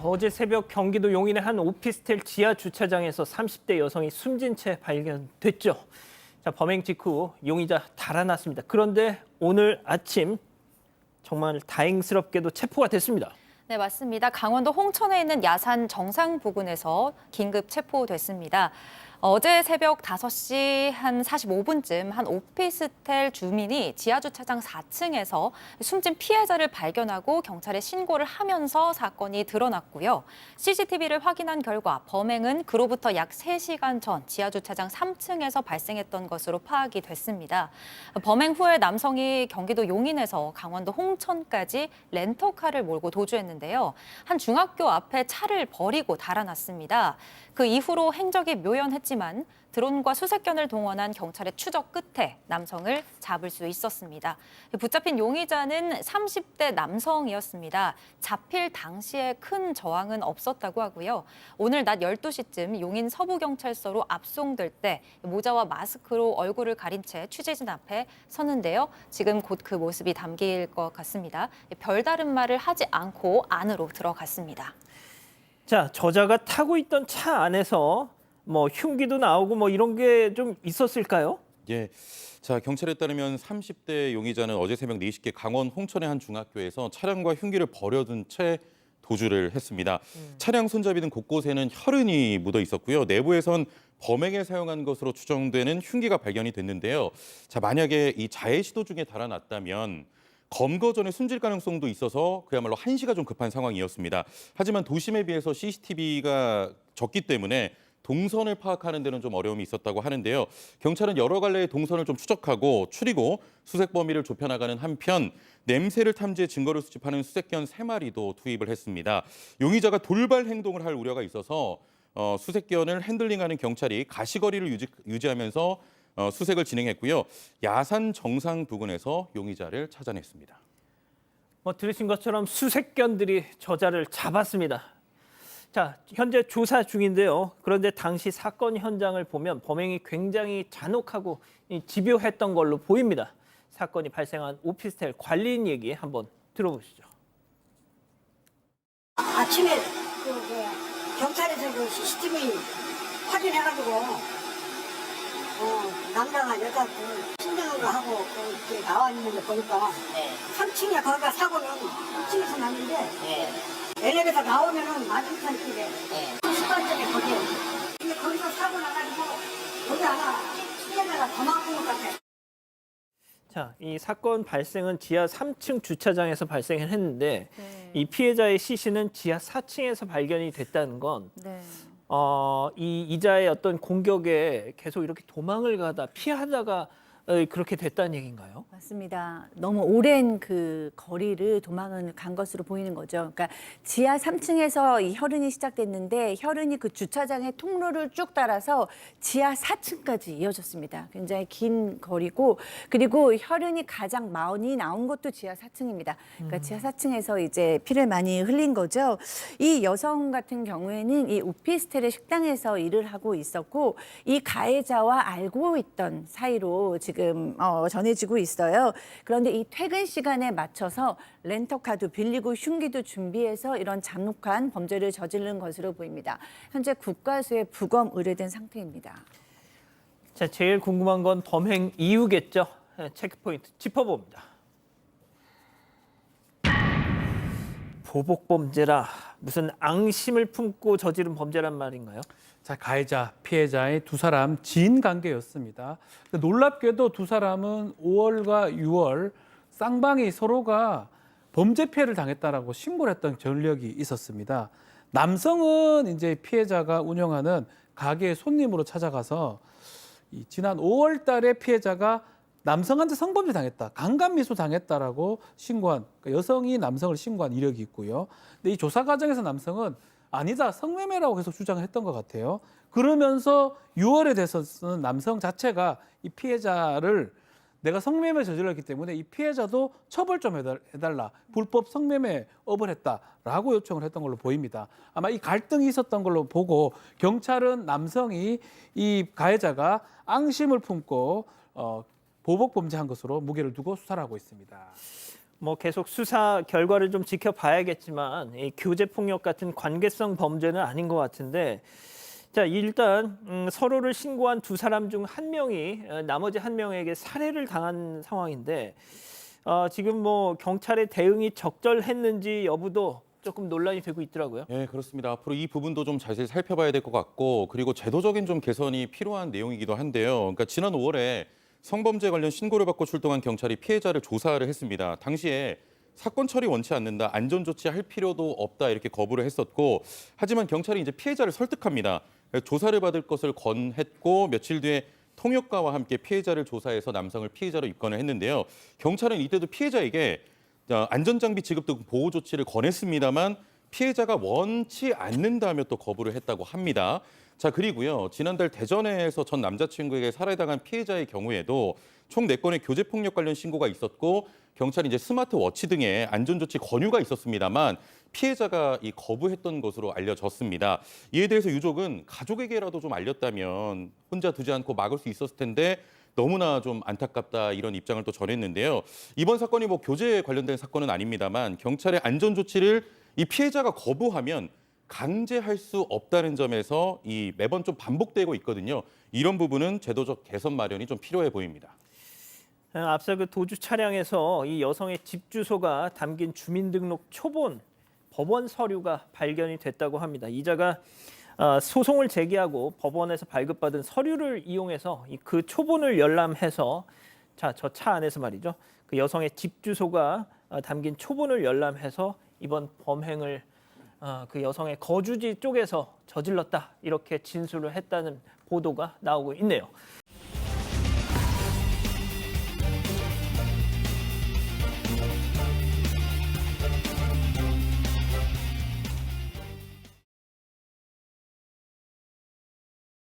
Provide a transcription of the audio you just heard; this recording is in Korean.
어제 새벽 경기도 용인의 한 오피스텔 지하 주차장에서 30대 여성이 숨진 채 발견됐죠. 자, 범행 직후 용의자 달아났습니다. 그런데 오늘 아침 정말 다행스럽게도 체포가 됐습니다. 네, 맞습니다. 강원도 홍천에 있는 야산 정상 부근에서 긴급 체포됐습니다. 어제 새벽 5시 한 45분쯤 한 오피스텔 주민이 지하주차장 4층에서 숨진 피해자를 발견하고 경찰에 신고를 하면서 사건이 드러났고요. CCTV를 확인한 결과 범행은 그로부터 약 3시간 전 지하주차장 3층에서 발생했던 것으로 파악이 됐습니다. 범행 후에 남성이 경기도 용인에서 강원도 홍천까지 렌터카를 몰고 도주했는데요. 한 중학교 앞에 차를 버리고 달아났습니다. 그 이후로 행적이 묘연했지만 드론과 수색견을 동원한 경찰의 추적 끝에 남성을 잡을 수 있었습니다. 붙잡힌 용의자는 30대 남성이었습니다. 잡힐 당시에 큰 저항은 없었다고 하고요. 오늘 낮 12시쯤 용인 서부경찰서로 압송될 때 모자와 마스크로 얼굴을 가린 채 취재진 앞에 섰는데요. 지금 곧 그 모습이 담길 것 같습니다. 별다른 말을 하지 않고 안으로 들어갔습니다. 자, 저자가 타고 있던 차 안에서 흉기도 나오고 이런 게 좀 있었을까요? 예. 자, 경찰에 따르면 30대 용의자는 어제 새벽 4시께 강원 홍천의 한 중학교에서 차량과 흉기를 버려둔 채 도주를 했습니다. 차량 손잡이 등 곳곳에는 혈흔이 묻어 있었고요. 내부에선 범행에 사용한 것으로 추정되는 흉기가 발견이 됐는데요. 자, 만약에 이 자해 시도 중에 달아났다면 검거 전에 숨질 가능성도 있어서 그야말로 한시가 좀 급한 상황이었습니다. 하지만 도심에 비해서 CCTV가 적기 때문에 동선을 파악하는 데는 좀 어려움이 있었다고 하는데요. 경찰은 여러 갈래의 동선을 좀 추적하고 추리고 수색 범위를 좁혀나가는 한편 냄새를 탐지해 증거를 수집하는 수색견 3마리도 투입을 했습니다. 용의자가 돌발 행동을 할 우려가 있어서 수색견을 핸들링하는 경찰이 가시거리를 유지하면서 수색을 진행했고요. 야산 정상 부근에서 용의자를 찾아냈습니다. 들으신 것처럼 수색견들이 저자를 잡았습니다. 자, 현재 조사 중인데요. 그런데 당시 사건 현장을 보면 범행이 굉장히 잔혹하고 집요했던 걸로 보입니다. 사건이 발생한 오피스텔 관리인 얘기 한번 들어보시죠. 아침에 경찰에서 그 CCTV 확인해가지고 남자가 여자 신경을 하고 이렇게 나와 있는 거 보니까 3층에 거기가 사고는 2층에서 났는데 엘리베이터 나오면은 맞은편 쪽에 수관쪽에 거기에 근데 거기서 사고 나가지고 여기 하나 피해자가 더 나쁜 것 같아. 자, 이 사건 발생은 지하 3층 주차장에서 발생을 했는데 네. 이 피해자의 시신은 지하 4층에서 발견이 됐다는 건 네. 이 이자의 어떤 공격에 계속 이렇게 도망을 가다 피하다가 그렇게 됐다는 얘기인가요? 맞습니다. 너무 오랜 그 거리를 도망을 간 것으로 보이는 거죠. 그러니까 지하 3층에서 이 혈흔이 시작됐는데 혈흔이 그 주차장의 통로를 쭉 따라서 지하 4층까지 이어졌습니다. 굉장히 긴 거리고 그리고 혈흔이 가장 많이 나온 것도 지하 4층입니다. 그러니까 지하 4층에서 이제 피를 많이 흘린 거죠. 이 여성 같은 경우에는 이 오피스텔의 식당에서 일을 하고 있었고 이 가해자와 알고 있던 사이로 지금 전해지고 있어요. 그런데 이 퇴근 시간에 맞춰서 렌터카도 빌리고 흉기도 준비해서 이런 잔혹한 범죄를 저지른 것으로 보입니다. 현재 국과수에 부검 의뢰된 상태입니다. 자, 제일 궁금한 건 범행 이유겠죠. 체크포인트 짚어봅니다. 보복 범죄라 무슨 앙심을 품고 저지른 범죄란 말인가요? 자, 가해자, 피해자의 두 사람 지인 관계였습니다. 놀랍게도 두 사람은 5월과 6월 쌍방이 서로가 범죄 피해를 당했다라고 신고를 했던 전력이 있었습니다. 남성은 이제 피해자가 운영하는 가게의 손님으로 찾아가서 지난 5월 달에 피해자가 남성한테 성범죄 당했다, 강간미수 당했다라고 신고한, 그러니까 여성이 남성을 신고한 이력이 있고요. 근데 이 조사 과정에서 남성은 아니다, 성매매라고 계속 주장을 했던 것 같아요. 그러면서 6월에 돼서는 남성 자체가 이 피해자를 내가 성매매 저질렀기 때문에 이 피해자도 처벌 좀 해달라, 불법 성매매 업을 했다라고 요청을 했던 걸로 보입니다. 아마 이 갈등이 있었던 걸로 보고 경찰은 남성이 이 가해자가 앙심을 품고 보복 범죄한 것으로 무게를 두고 수사를 하고 있습니다. 뭐 계속 수사 결과를 좀 지켜봐야겠지만 이 교제 폭력 같은 관계성 범죄는 아닌 것 같은데, 자 일단 서로를 신고한 두 사람 중 한 명이 나머지 한 명에게 살해를 당한 상황인데, 지금 뭐 경찰의 대응이 적절했는지 여부도 조금 논란이 되고 있더라고요. 네, 그렇습니다. 앞으로 이 부분도 좀 자세히 살펴봐야 될 것 같고, 그리고 제도적인 좀 개선이 필요한 내용이기도 한데요. 그러니까 지난 5월에 성범죄 관련 신고를 받고 출동한 경찰이 피해자를 조사를 했습니다. 당시에 사건 처리 원치 않는다, 안전 조치할 필요도 없다 이렇게 거부를 했었고, 하지만 경찰이 이제 피해자를 설득합니다. 조사를 받을 것을 권했고, 며칠 뒤에 통역과와 함께 피해자를 조사해서 남성을 피해자로 입건을 했는데요. 경찰은 이때도 피해자에게 안전장비 지급 등 보호 조치를 권했습니다만 피해자가 원치 않는다며 또 거부를 했다고 합니다. 자, 그리고요. 지난달 대전에서 전 남자친구에게 살해당한 피해자의 경우에도 총 4건의 교제폭력 관련 신고가 있었고, 경찰이 이제 스마트워치 등의 안전조치 권유가 있었습니다만 피해자가 이 거부했던 것으로 알려졌습니다. 이에 대해서 유족은 가족에게라도 좀 알렸다면 혼자 두지 않고 막을 수 있었을 텐데 너무나 좀 안타깝다, 이런 입장을 또 전했는데요. 이번 사건이 뭐 교제에 관련된 사건은 아닙니다만 경찰의 안전 조치를 이 피해자가 거부하면 강제할 수 없다는 점에서 이 매번 좀 반복되고 있거든요. 이런 부분은 제도적 개선 마련이 좀 필요해 보입니다. 앞서 그 도주 차량에서 이 여성의 집 주소가 담긴 주민등록 초본 법원 서류가 발견이 됐다고 합니다. 이자가 소송을 제기하고 법원에서 발급받은 서류를 이용해서 그 초본을 열람해서, 자, 저 차 안에서 말이죠. 그 여성의 집 주소가 담긴 초본을 열람해서 이번 범행을 그 여성의 거주지 쪽에서 저질렀다, 이렇게 진술을 했다는 보도가 나오고 있네요.